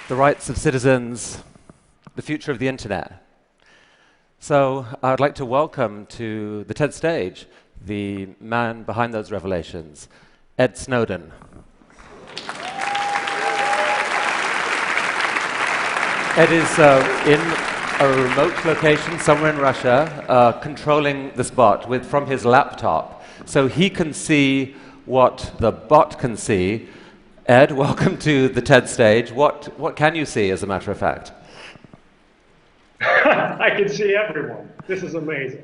the rights of citizens, the future of the Internet. So I'd like to welcome to the TED stage the man behind those revelations, Ed Snowden. Ed is in a remote location somewhere in Russia, controlling this bot from his laptop, so he can see what the bot can see. Ed, welcome to the TED stage. What can you see, as a matter of fact? I can see everyone. This is amazing.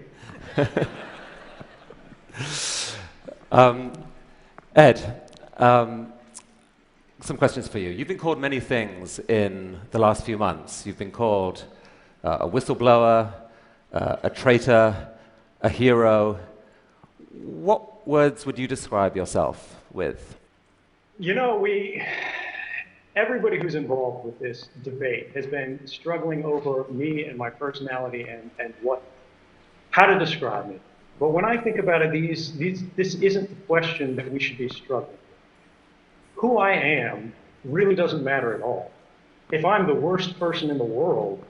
Ed, some questions for you. You've been called many things in the last few months. You've been called a whistleblower, a traitor, a hero. What words would you describe yourself with? You know, everybody who's involved with this debate has been struggling over me and my personality and how to describe me. But when I think about it, this isn't the question that we should be struggling with. Who I am really doesn't matter at all. If I'm the worst person in the world,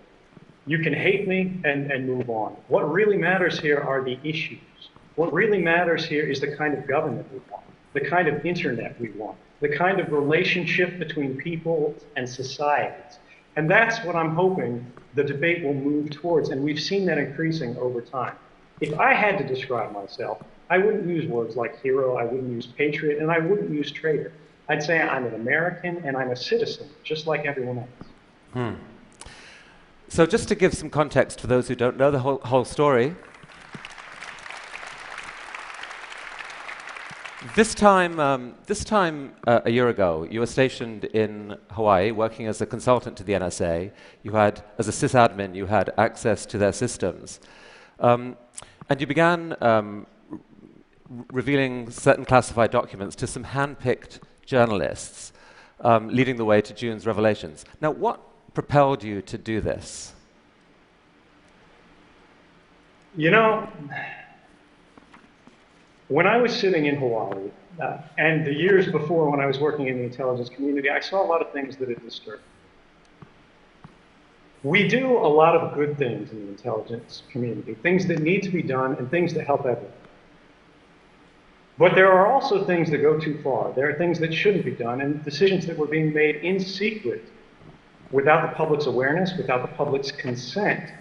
you can hate me and move on. What really matters here are the issues. What really matters here is the kind of government we want, the kind of internet we want, the kind of relationship between people and societies. And that's what I'm hoping the debate will move towards, and we've seen that increasing over time. If I had to describe myself, I wouldn't use words like hero, I wouldn't use patriot, and I wouldn't use traitor. I'd say I'm an American and I'm a citizen, just like everyone else. So just to give some context for those who don't know the whole story, This time a year ago, you were stationed in Hawaii, working as a consultant to the NSA. You had, as a sysadmin, you had access to their systems. And you began revealing certain classified documents to some hand-picked journalists, leading the way to June's revelations. Now, what propelled you to do this? You know, when I was sitting in Hawaii, and the years before when I was working in the intelligence community, I saw a lot of things that had disturbed me. We do a lot of good things in the intelligence community, things that need to be done and things that help everyone. But there are also things that go too far. There are things that shouldn't be done and decisions that were being made in secret without the public's awareness, without the public's consent,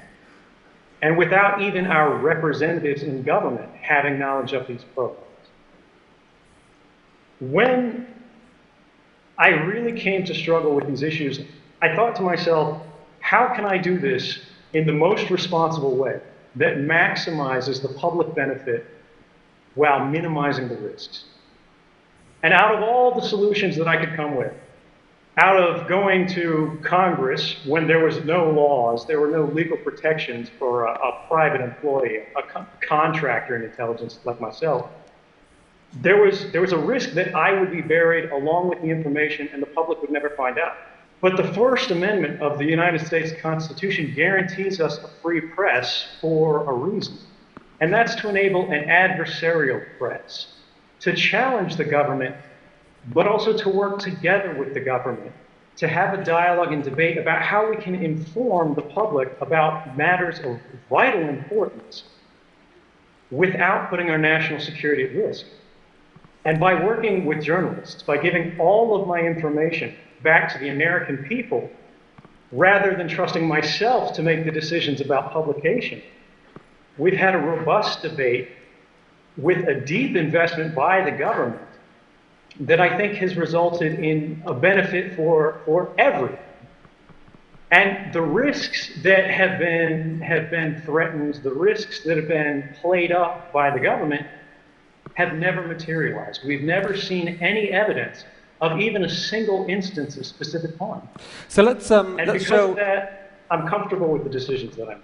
and without even our representatives in government having knowledge of these programs. When I really came to struggle with these issues, I thought to myself, how can I do this in the most responsible way that maximizes the public benefit while minimizing the risks? And out of all the solutions that I could come with, out of going to Congress when there was no laws, there were no legal protections for a private employee, a contractor in intelligence like myself, there was a risk that I would be buried along with the information and the public would never find out. But the First Amendment of the United States Constitution guarantees us a free press for a reason. And that's to enable an adversarial press, to challenge the government, but also to work together with the government, to have a dialogue and debate about how we can inform the public about matters of vital importance without putting our national security at risk. And by working with journalists, by giving all of my information back to the American people, rather than trusting myself to make the decisions about publication, we've had a robust debate with a deep investment by the government that I think has resulted in a benefit for everyone. And the risks that have been threatened, the risks that have been played up by the government have never materialized. We've never seen any evidence of even a single instance of specific harm. So let's because of that, I'm comfortable with the decisions that I make.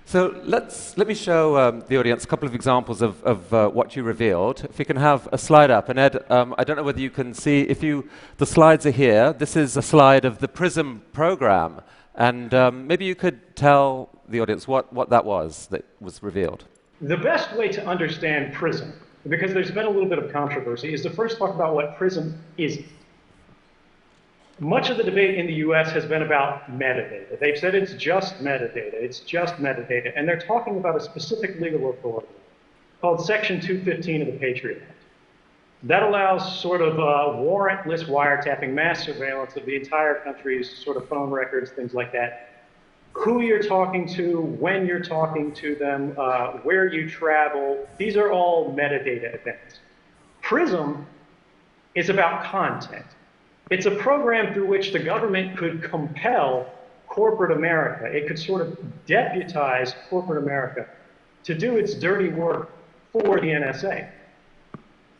So let me show the audience a couple of examples of what you revealed. If we can have a slide up. And Ed, I don't know whether you can see, the slides are here. This is a slide of the PRISM program. And maybe you could tell the audience what that was that was revealed. The best way to understand PRISM, because there's been a little bit of controversy, is to first talk about what PRISM isn't. Much of the debate in the US has been about metadata. They've said it's just metadata, it's just metadata, and they're talking about a specific legal authority called Section 215 of the Patriot Act. That allows sort of warrantless wiretapping, mass surveillance of the entire country's sort of phone records, things like that. Who you're talking to, when you're talking to them, where you travel, these are all metadata events. PRISM is about content. It's a program through which the government could compel corporate America. It could sort of deputize corporate America to do its dirty work for the NSA.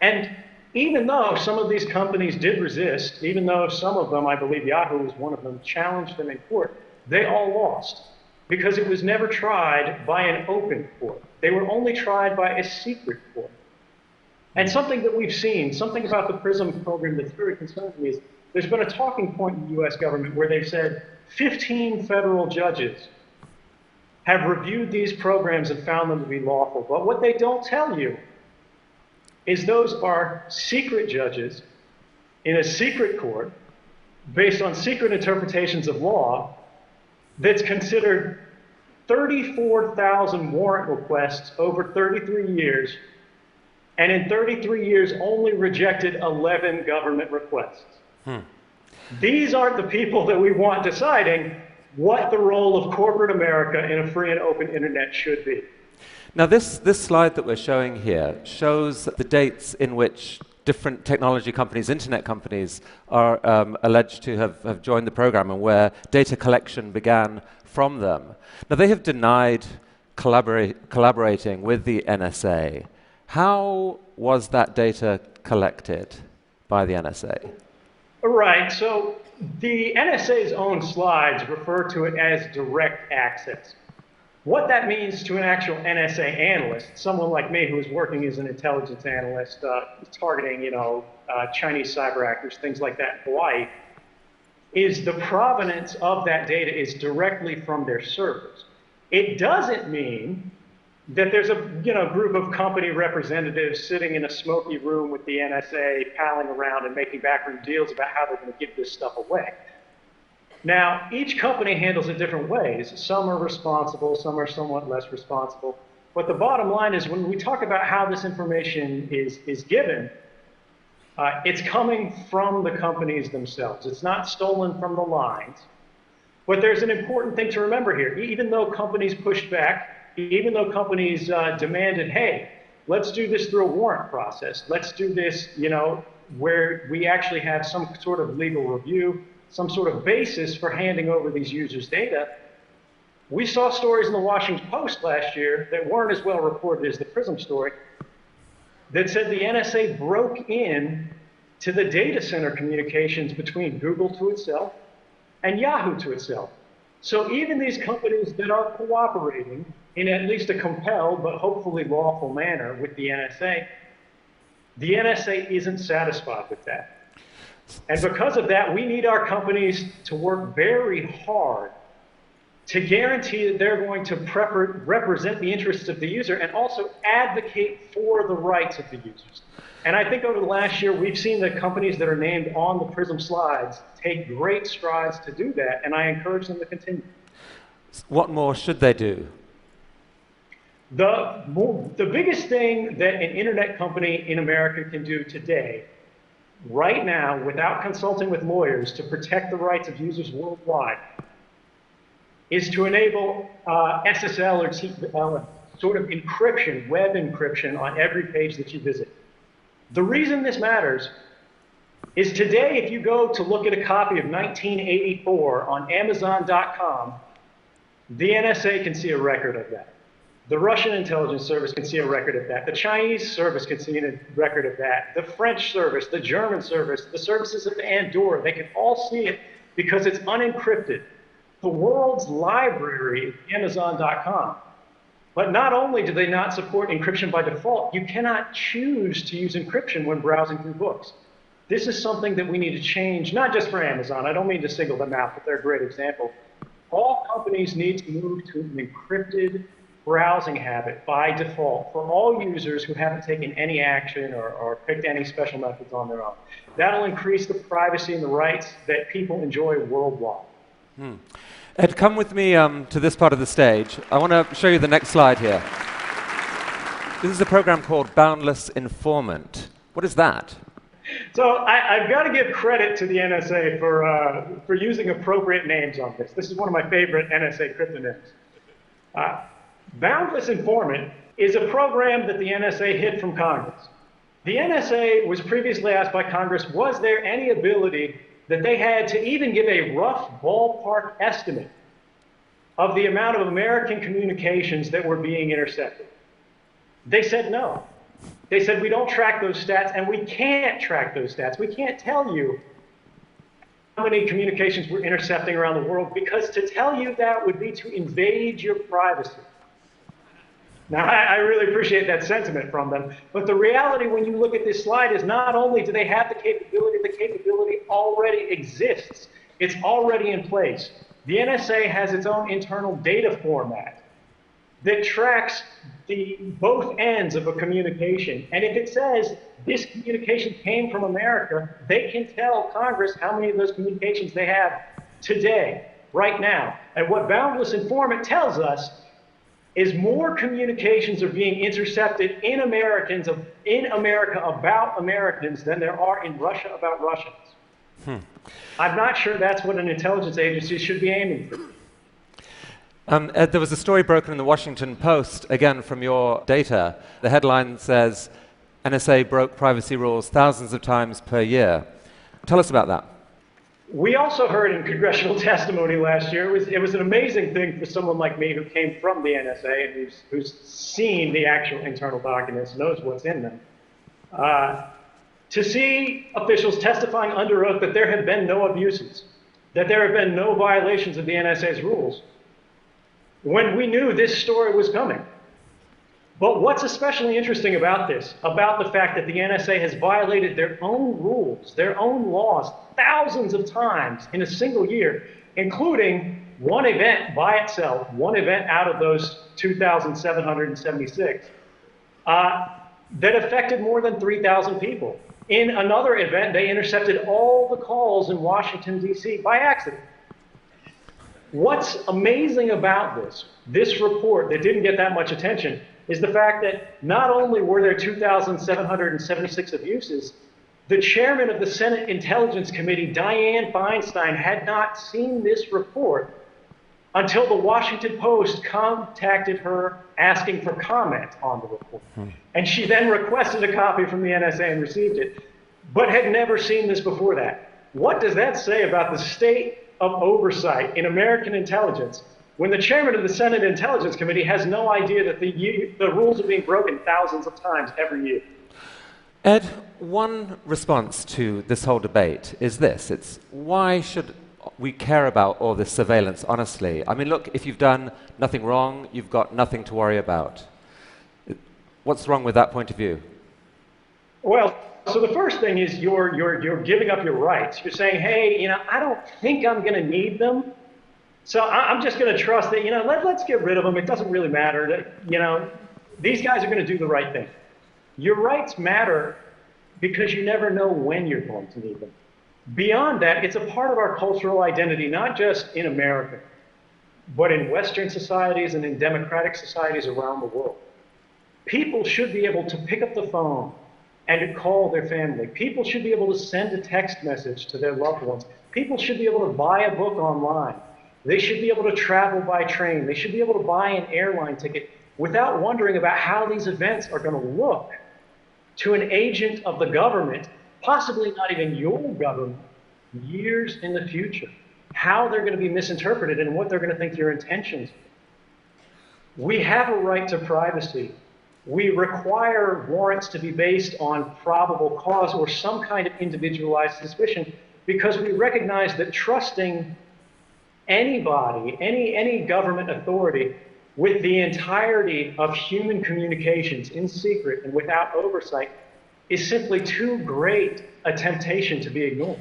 And even though some of these companies did resist, even though some of them, I believe Yahoo was one of them, challenged them in court, they all lost because it was never tried by an open court. They were only tried by a secret court. And something that we've seen, something about the PRISM program that's very concerning me is there's been a talking point in the US government where they've said 15 federal judges have reviewed these programs and found them to be lawful. But what they don't tell you is those are secret judges in a secret court based on secret interpretations of law that's considered 34,000 warrant requests over 33 years, and in 33 years only rejected 11 government requests. These aren't the people that we want deciding what the role of corporate America in a free and open internet should be. Now this slide that we're showing here shows the dates in which different technology companies, internet companies, are alleged to have joined the program and where data collection began from them. Now they have denied collaborating with the NSA. How was that data collected by the NSA? Right, so the NSA's own slides refer to it as direct access. What that means to an actual NSA analyst, someone like me who is working as an intelligence analyst, targeting, Chinese cyber actors, things like that in Hawaii, is the provenance of that data is directly from their servers. It doesn't mean that there's a group of company representatives sitting in a smoky room with the NSA palling around and making backroom deals about how they're going to give this stuff away. Now, each company handles it different ways. Some are responsible, some are somewhat less responsible. But the bottom line is when we talk about how this information is given, it's coming from the companies themselves. It's not stolen from the lines. But there's an important thing to remember here. Even though companies pushed back, even though companies demanded, hey, let's do this through a warrant process. Let's do this, where we actually have some sort of legal review, some sort of basis for handing over these users' data. We saw stories in the Washington Post last year that weren't as well reported as the PRISM story that said the NSA broke in to the data center communications between Google to itself and Yahoo to itself. So even these companies that are cooperating in at least a compelled but hopefully lawful manner with the NSA isn't satisfied with that. And because of that, we need our companies to work very hard to guarantee that they're going to represent the interests of the user and also advocate for the rights of the users. And I think over the last year, we've seen the companies that are named on the PRISM slides take great strides to do that, and I encourage them to continue. What more should they do? The biggest thing that an internet company in America can do today, right now, without consulting with lawyers to protect the rights of users worldwide, is to enable SSL or TLS, sort of encryption, web encryption on every page that you visit. The reason this matters is today, if you go to look at a copy of 1984 on Amazon.com, the NSA can see a record of that. The Russian intelligence service can see a record of that. The Chinese service can see a record of that. The French service, the German service, the services of Andorra, they can all see it because it's unencrypted. The world's library is Amazon.com. But not only do they not support encryption by default, you cannot choose to use encryption when browsing through books. This is something that we need to change, not just for Amazon. I don't mean to single them out, but they're a great example. All companies need to move to an encrypted browsing habit by default for all users who haven't taken any action or picked any special methods on their own. That'll increase the privacy and the rights that people enjoy worldwide. Ed, come with me to this part of the stage. I want to show you the next slide here. This is a program called Boundless Informant. What is that? So I've got to give credit to the NSA for using appropriate names on this. This is one of my favorite NSA cryptonyms. Boundless Informant is a program that the NSA hid from Congress. The NSA was previously asked by Congress, was there any ability that they had to even give a rough ballpark estimate of the amount of American communications that were being intercepted? They said no. They said, we don't track those stats, and we can't track those stats. We can't tell you how many communications we're intercepting around the world, because to tell you that would be to invade your privacy. Now, I really appreciate that sentiment from them, but the reality when you look at this slide is not only do they have the capability already exists. It's already in place. The NSA has its own internal data format that tracks both ends of a communication. And if it says this communication came from America, they can tell Congress how many of those communications they have today, right now. And what Boundless Informant tells us is more communications are being intercepted in America about Americans than there are in Russia about Russians. I'm not sure that's what an intelligence agency should be aiming for. Ed, there was a story broken in the Washington Post, again from your data. The headline says, NSA broke privacy rules thousands of times per year. Tell us about that. We also heard in congressional testimony last year, it was an amazing thing for someone like me who came from the NSA and who's seen the actual internal documents, knows what's in them, to see officials testifying under oath that there have been no abuses, that there have been no violations of the NSA's rules, when we knew this story was coming. But what's especially interesting about this, about the fact that the NSA has violated their own rules, their own laws, thousands of times in a single year, including one event by itself, one event out of those 2,776, that affected more than 3,000 people. In another event, they intercepted all the calls in Washington, D.C. by accident. What's amazing about this report that didn't get that much attention, is the fact that not only were there 2,776 abuses, the chairman of the Senate Intelligence Committee, Dianne Feinstein, had not seen this report until the Washington Post contacted her asking for comment on the report. And she then requested a copy from the NSA and received it, but had never seen this before that. What does that say about the state of oversight in American intelligence when the chairman of the Senate Intelligence Committee has no idea that the rules are being broken thousands of times every year? Ed, one response to this whole debate is this. It's why should we care about all this surveillance, honestly? I mean, look, if you've done nothing wrong, you've got nothing to worry about. What's wrong with that point of view? Well, so the first thing is you're giving up your rights. You're saying, hey, I don't think I'm going to need them, so I'm just going to trust that, let's get rid of them. It doesn't really matter. These guys are going to do the right thing. Your rights matter because you never know when you're going to need them. Beyond that, it's a part of our cultural identity, not just in America, but in Western societies and in democratic societies around the world. People should be able to pick up the phone and to call their family. People should be able to send a text message to their loved ones. People should be able to buy a book online. They should be able to travel by train. They should be able to buy an airline ticket without wondering about how these events are going to look to an agent of the government, possibly not even your government, years in the future. How they're going to be misinterpreted and what they're going to think your intentions are. We have a right to privacy. We require warrants to be based on probable cause or some kind of individualized suspicion because we recognize that trusting anybody, any government authority with the entirety of human communications in secret and without oversight is simply too great a temptation to be ignored.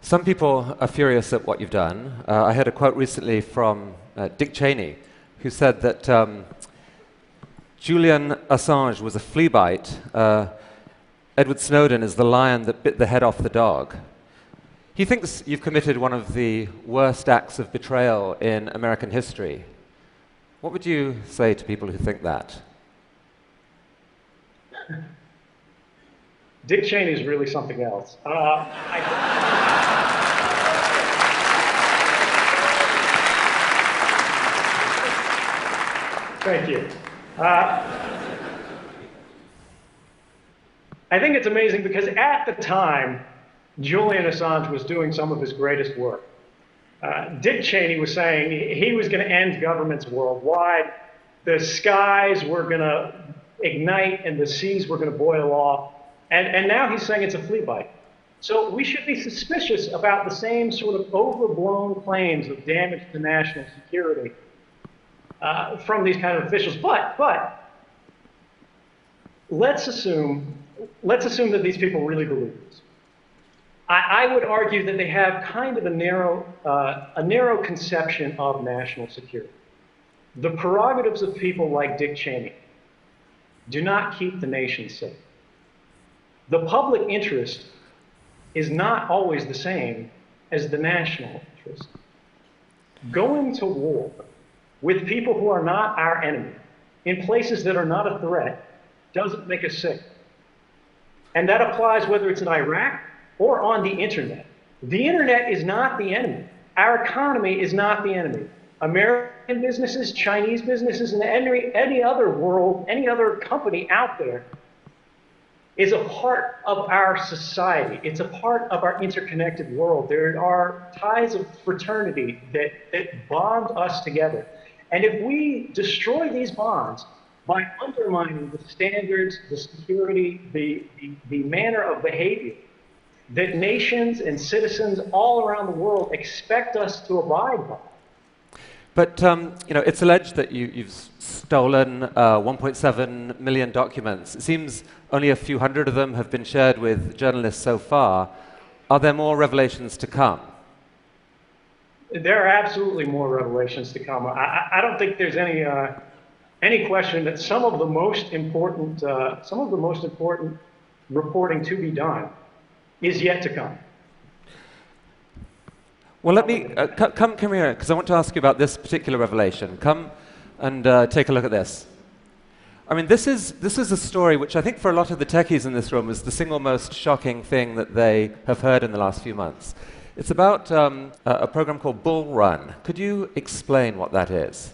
Some people are furious at what you've done. I heard a quote recently from Dick Cheney, who said that Julian Assange was a flea bite. Edward Snowden is the lion that bit the head off the dog. He thinks you've committed one of the worst acts of betrayal in American history. What would you say to people who think that? Dick Cheney is really something else. Thank you. I think it's amazing because at the time, Julian Assange was doing some of his greatest work. Dick Cheney was saying he was going to end governments worldwide. The skies were going to ignite and the seas were going to boil off. And now he's saying it's a flea bite. So we should be suspicious about the same sort of overblown claims of damage to national security from these kind of officials. But let's assume that these people really believe this. I would argue that they have kind of a narrow conception of national security. The prerogatives of people like Dick Cheney do not keep the nation safe. The public interest is not always the same as the national interest. Going to war with people who are not our enemy, in places that are not a threat, doesn't make us safe. And that applies whether it's in Iraq or on the internet. The internet is not the enemy. Our economy is not the enemy. American businesses, Chinese businesses, and any other world, any other company out there is a part of our society. It's a part of our interconnected world. There are ties of fraternity that bond us together. And if we destroy these bonds by undermining the standards, the security, the manner of behavior that nations and citizens all around the world expect us to abide by. But it's alleged that you've stolen 1.7 million documents. It seems only a few hundred of them have been shared with journalists so far. Are there more revelations to come? There are absolutely more revelations to come. I don't think there's any question that some of the most important reporting to be done is yet to come. Well, let me come here, because I want to ask you about this particular revelation. Come and take a look at this. I mean, this is a story which I think for a lot of the techies in this room is the single most shocking thing that they have heard in the last few months. It's about a program called Bull Run. Could you explain what that is?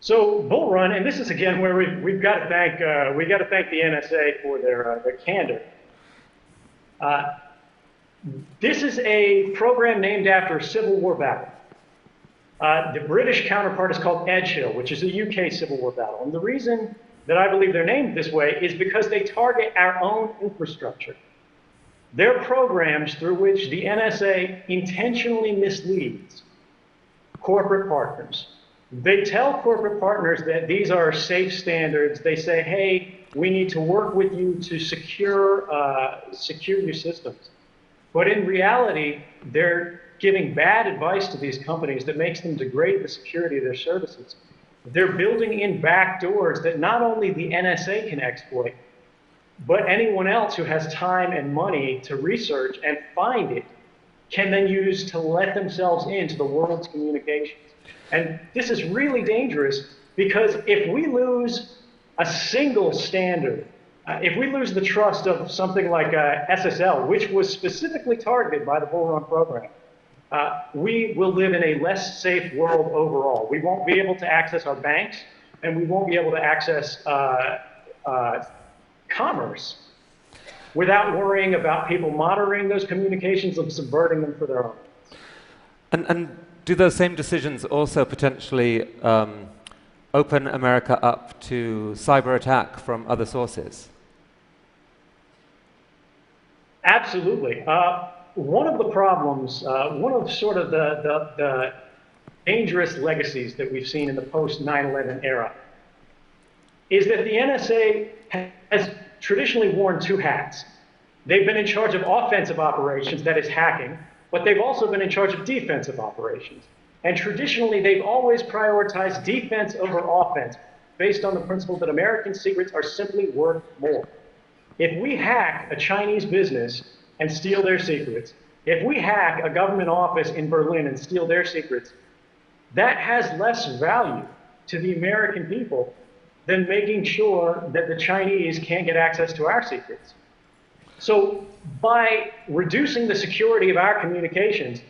So Bull Run, and this is again where we've got to thank the NSA for their candor. This is a program named after a Civil War battle. The British counterpart is called Edgehill, which is a UK Civil War battle. And the reason that I believe they're named this way is because they target our own infrastructure. They're programs through which the NSA intentionally misleads corporate partners. They tell corporate partners that these are safe standards. They say, hey, we need to work with you to secure your systems. But in reality, they're giving bad advice to these companies that makes them degrade the security of their services. They're building in back doors that not only the NSA can exploit, but anyone else who has time and money to research and find it can then use to let themselves into the world's communications. And this is really dangerous because if we lose a single standard, if we lose the trust of something like SSL, which was specifically targeted by the Bull Run program, we will live in a less safe world overall. We won't be able to access our banks, and we won't be able to access commerce without worrying about people monitoring those communications and subverting them for their own. And do those same decisions also potentially open America up to cyber attack from other sources? Absolutely. One of the problems, one of sort of the dangerous legacies that we've seen in the post-9/11 era is that the NSA has traditionally worn two hats. They've been in charge of offensive operations, that is hacking, but they've also been in charge of defensive operations. And traditionally, they've always prioritized defense over offense, based on the principle that American secrets are simply worth more. If we hack a Chinese business and steal their secrets, if we hack a government office in Berlin and steal their secrets, that has less value to the American people than making sure that the Chinese can't get access to our secrets. So by reducing the security of our communications,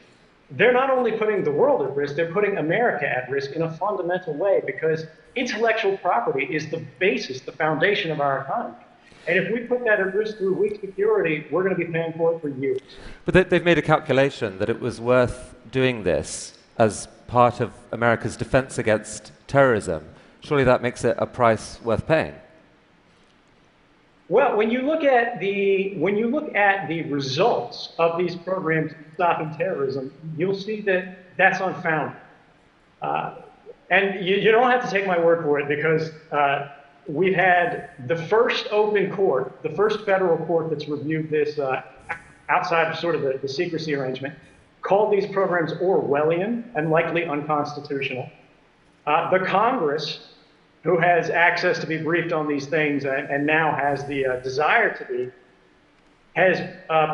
they're not only putting the world at risk, they're putting America at risk in a fundamental way, because intellectual property is the basis, the foundation of our economy. And if we put that at risk through weak security, we're going to be paying for it for years. But they've made a calculation that it was worth doing this as part of America's defense against terrorism. Surely that makes it a price worth paying. Well, when you look at the results of these programs stopping terrorism, you'll see that that's unfounded. And you don't have to take my word for it, because we've had the first open court, the first federal court that's reviewed this outside of sort of the secrecy arrangement, called these programs Orwellian and likely unconstitutional. The Congress, who has access to be briefed on these things and now has the desire to be, has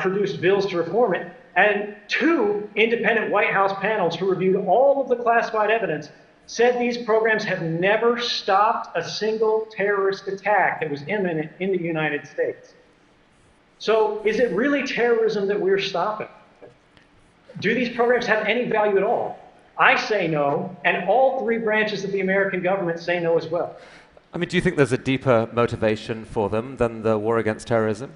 produced bills to reform it, and 2 independent White House panels who reviewed all of the classified evidence said these programs have never stopped a single terrorist attack that was imminent in the United States. So is it really terrorism that we're stopping? Do these programs have any value at all? I say no, and all 3 branches of the American government say no as well. I mean, do you think there's a deeper motivation for them than the war against terrorism?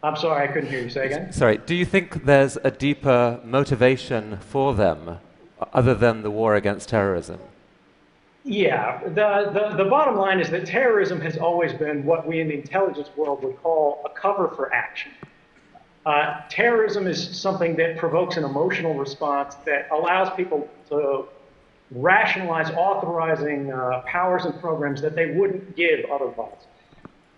I'm sorry, I couldn't hear you. Say again? Sorry, do you think there's a deeper motivation for them other than the war against terrorism? Yeah, the bottom line is that terrorism has always been what we in the intelligence world would call a cover for action. Terrorism is something that provokes an emotional response that allows people to rationalize authorizing powers and programs that they wouldn't give otherwise.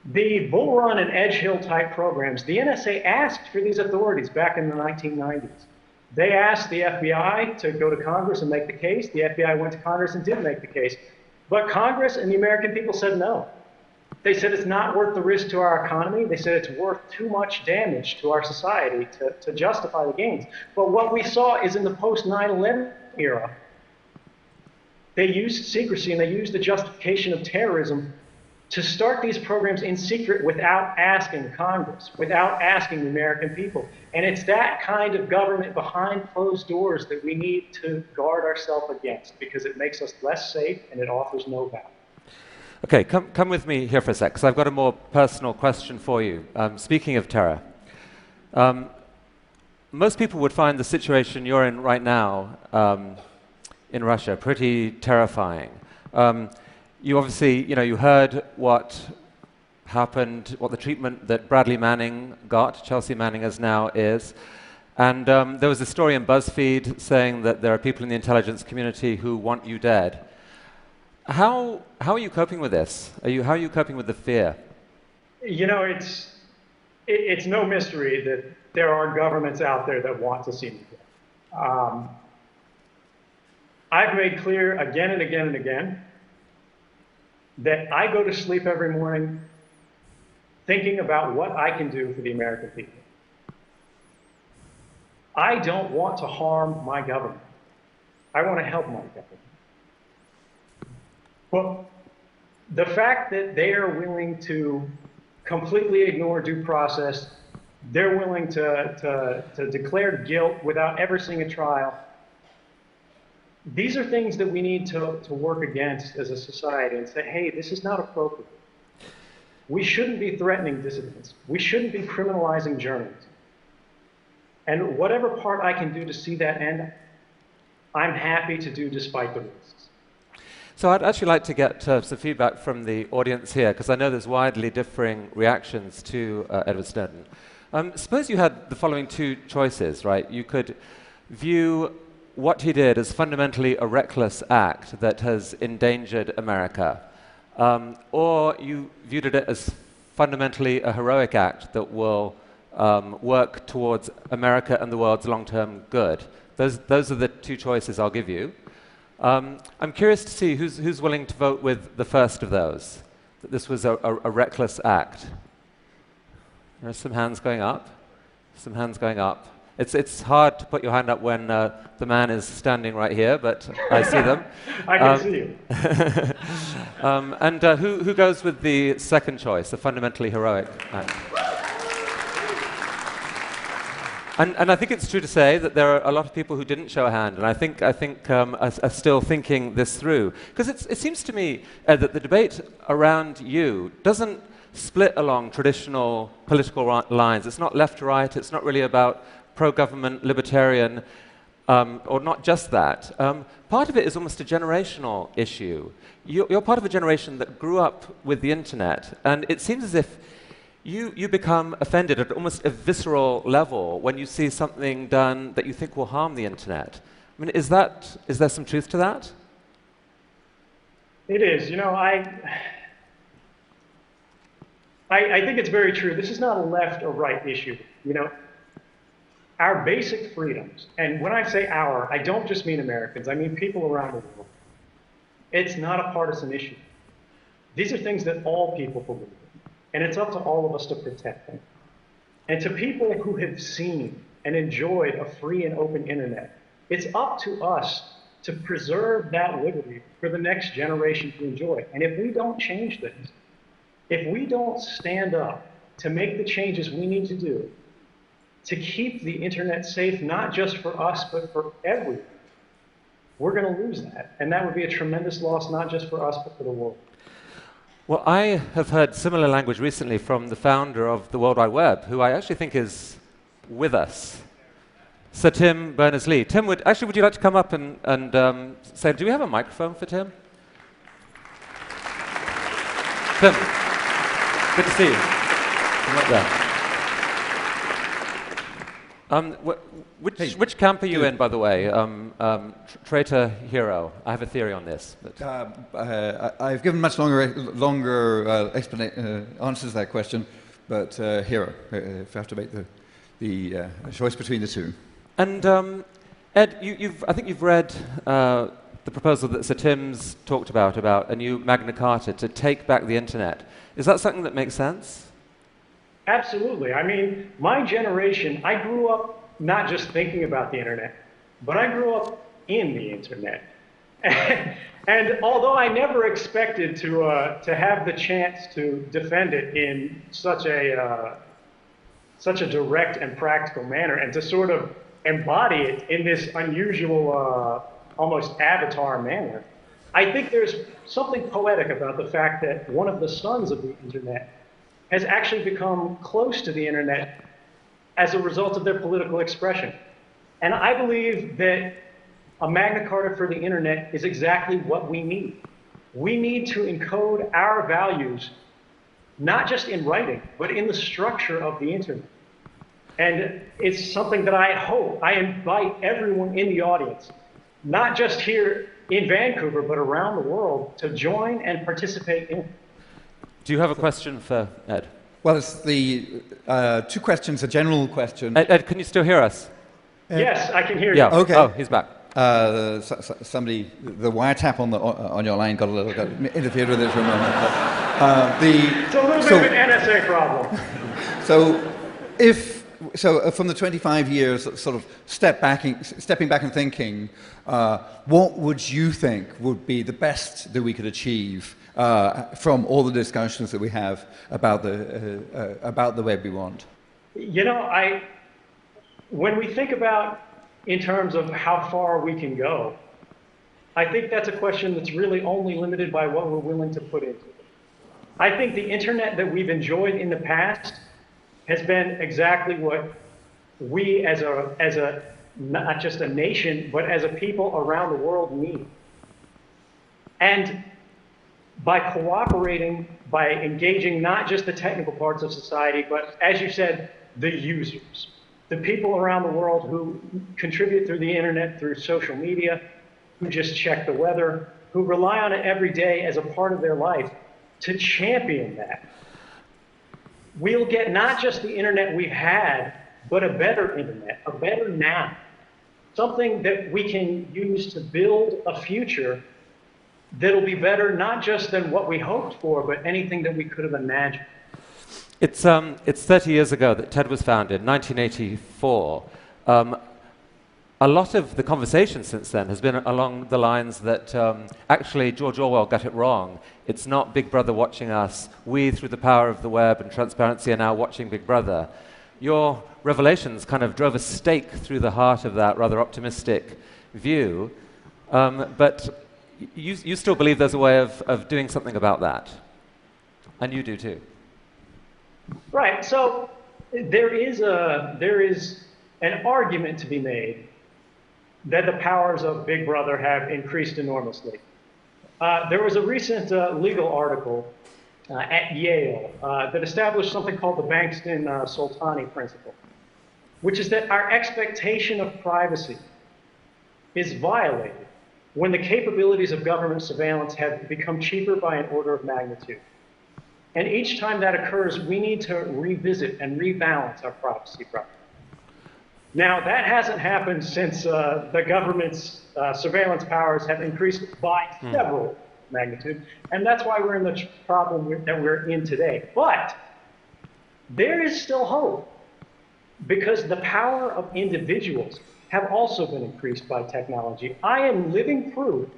The Bull Run and Edge Hill type programs, the NSA asked for these authorities back in the 1990s. They asked the FBI to go to Congress and make the case. The FBI went to Congress and did make the case. But Congress and the American people said no. They said it's not worth the risk to our economy. They said it's worth too much damage to our society to justify the gains. But what we saw is in the post-9/11 era, they used secrecy and they used the justification of terrorism to start these programs in secret without asking Congress, without asking the American people. And it's that kind of government behind closed doors that we need to guard ourselves against, because it makes us less safe and it offers no value. Okay, come with me here for a sec, because I've got a more personal question for you. Speaking of terror, most people would find the situation you're in right now in Russia pretty terrifying. You obviously, you heard what happened, what the treatment that Bradley Manning got, Chelsea Manning as now is. And there was a story in BuzzFeed saying that there are people in the intelligence community who want you dead. How are you coping with this? How are you coping with the fear? It's no mystery that there are governments out there that want to see me dead. I've made clear again and again and again that I go to sleep every morning thinking about what I can do for the American people. I don't want to harm my government. I want to help my government. Well, the fact that they are willing to completely ignore due process, they're willing to declare guilt without ever seeing a trial, these are things that we need to work against as a society and say, hey, this is not appropriate. We shouldn't be threatening dissidents. We shouldn't be criminalizing journalists. And whatever part I can do to see that end, I'm happy to do despite the risks. So I'd actually like to get some feedback from the audience here, because I know there's widely differing reactions to Edward Snowden. Suppose you had the following 2 choices, right? You could view what he did as fundamentally a reckless act that has endangered America, or you viewed it as fundamentally a heroic act that will work towards America and the world's long-term good. those are the two choices I'll give you. I'm curious to see who's willing to vote with the first of those, that this was a reckless act. There's some hands going up, some hands going up. It's hard to put your hand up when the man is standing right here, but I see them. I can see you. And who goes with the second choice, the fundamentally heroic act? And I think it's true to say that there are a lot of people who didn't show a hand, and I think are still thinking this through. Because it seems to me that the debate around you doesn't split along traditional political lines. It's not left to right. It's not really about pro-government, libertarian, or not just that. Part of it is almost a generational issue. You're part of a generation that grew up with the internet, and it seems as if you become offended at almost a visceral level when you see something done that you think will harm the internet. I mean, is there some truth to that? It is. You know, I think it's very true. This is not a left or right issue. You know, our basic freedoms, and when I say our, I don't just mean Americans, I mean people around the world. It's not a partisan issue. These are things that all people believe in, and it's up to all of us to protect them. And to people who have seen and enjoyed a free and open internet, it's up to us to preserve that liberty for the next generation to enjoy. And if we don't change things, if we don't stand up to make the changes we need to do to keep the internet safe, not just for us, but for everyone, we're going to lose that. And that would be a tremendous loss, not just for us, but for the world. Well, I have heard similar language recently from the founder of the World Wide Web, who I actually think is with us, Sir Tim Berners-Lee. Tim, would you like to come up and say, do we have a microphone for Tim? Tim, good to see you. Come up there. Which camp are you in, by the way? Traitor, hero? I have a theory on this. I've given much longer answers to that question, but hero, if I have to make the choice between the two. And Ed, I think you've read the proposal that Sir Tim's talked about a new Magna Carta to take back the internet. Is that something that makes sense? Absolutely. I mean, my generation, I grew up not just thinking about the internet, but I grew up in the internet. And although I never expected to have the chance to defend it in such a direct and practical manner, and to sort of embody it in this unusual, almost avatar manner, I think there's something poetic about the fact that one of the sons of the internet has actually become close to the internet as a result of their political expression. And I believe that a Magna Carta for the internet is exactly what we need. We need to encode our values, not just in writing, but in the structure of the internet. And it's something that I invite everyone in the audience, not just here in Vancouver, but around the world, to join and participate in. Do you have a question for Ed? Well, it's the two questions, a general question. Ed, can you still hear us? Yes, I can hear you. Yeah. Okay. Oh, he's back. Somebody, the wiretap on your line got interfered with it for a moment. It's a little bit of an NSA problem. So from the 25 years, sort of stepping back and thinking, what would you think would be the best that we could achieve from all the discussions that we have about the web we want? You know, when we think about in terms of how far we can go, I think that's a question that's really only limited by what we're willing to put into it. I think the internet that we've enjoyed in the past has been exactly what we as a not just a nation, but as a people around the world need. And by cooperating, by engaging not just the technical parts of society, but as you said, the users, the people around the world who contribute through the internet, through social media, who just check the weather, who rely on it every day as a part of their life, to champion that. We'll get not just the internet we've had, but a better internet, a better now. something that we can use to build a future that'll be better, not just than what we hoped for, but anything that we could have imagined. It's 30 years ago that TED was founded, 1984. A lot of the conversation since then has been along the lines that actually George Orwell got it wrong. It's not Big Brother watching us. We, through the power of the web and transparency, are now watching Big Brother. Your revelations kind of drove a stake through the heart of that rather optimistic view, but you still believe there's a way of doing something about that, and you do too. Right. So there is an argument to be made that the powers of Big Brother have increased enormously. There was a recent legal article at Yale that established something called the Bankston-Soltani principle, which is that our expectation of privacy is violated when the capabilities of government surveillance have become cheaper by an order of magnitude. And each time that occurs, we need to revisit and rebalance our privacy problem. Now, that hasn't happened since the government's surveillance powers have increased by several magnitude, and that's why we're in the problem that we're in today. But there is still hope, because the power of individuals have also been increased by technology. I am living proof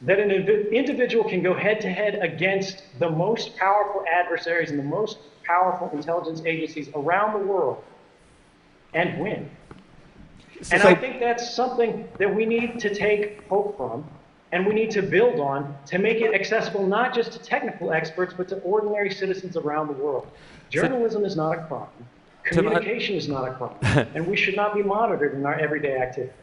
that an individual can go head-to-head against the most powerful adversaries and the most powerful intelligence agencies around the world and win. And I think that's something that we need to take hope from, and we need to build on to make it accessible not just to technical experts, but to ordinary citizens around the world. Journalism is not a crime. Communication is not a crime. And we should not be monitored in our everyday activities.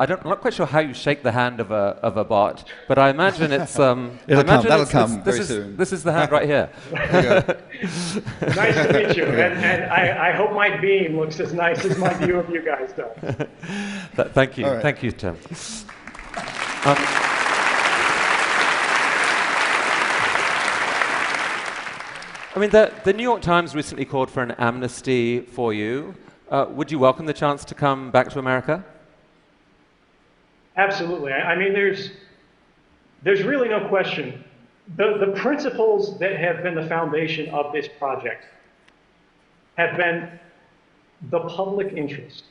I'm not quite sure how you shake the hand of a bot, but I imagine it's... That'll come very soon. This is the hand right here. Nice to meet you, and I hope my beam looks as nice as my view of you guys does. Thank you. Right. Thank you, Tim. I mean, the New York Times recently called for an amnesty for you. Would you welcome the chance to come back to America? Absolutely. I mean, there's really no question. The principles that have been the foundation of this project have been the public interest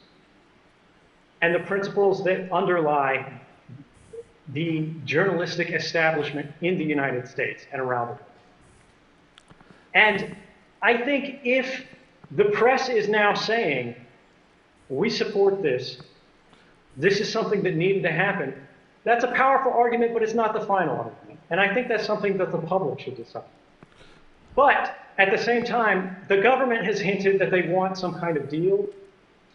and the principles that underlie the journalistic establishment in the United States and around the world. And I think if the press is now saying, we support this, this is something that needed to happen, that's a powerful argument, but it's not the final argument. And I think that's something that the public should decide. But at the same time, the government has hinted that they want some kind of deal,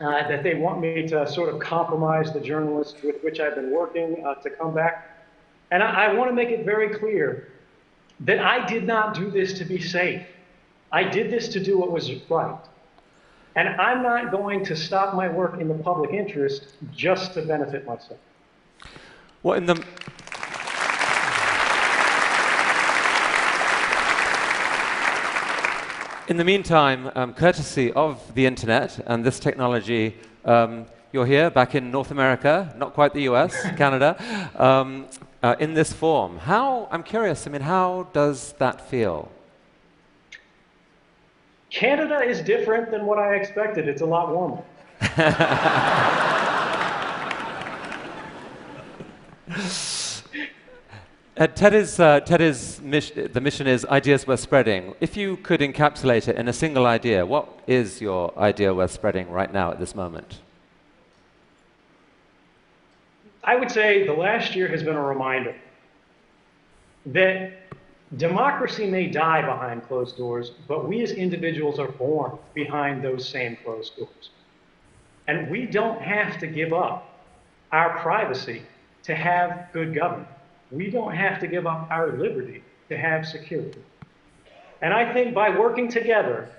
that they want me to sort of compromise the journalists with which I've been working to come back. And I want to make it very clear that I did not do this to be safe. I did this to do what was right. And I'm not going to stop my work in the public interest just to benefit myself. Well, in the meantime, courtesy of the internet and this technology, you're here back in North America, not quite the US, Canada, in this form. I'm curious, I mean, how does that feel? Canada is different than what I expected. It's a lot warmer. The mission is ideas worth spreading. If you could encapsulate it in a single idea, what is your idea worth spreading right now at this moment? I would say the last year has been a reminder that democracy may die behind closed doors, but we as individuals are born behind those same closed doors. And we don't have to give up our privacy to have good government. We don't have to give up our liberty to have security. And I think by working together,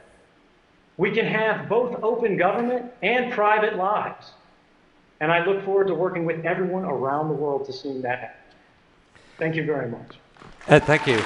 we can have both open government and private lives. And I look forward to working with everyone around the world to see that happen. Thank you very much. Thank you.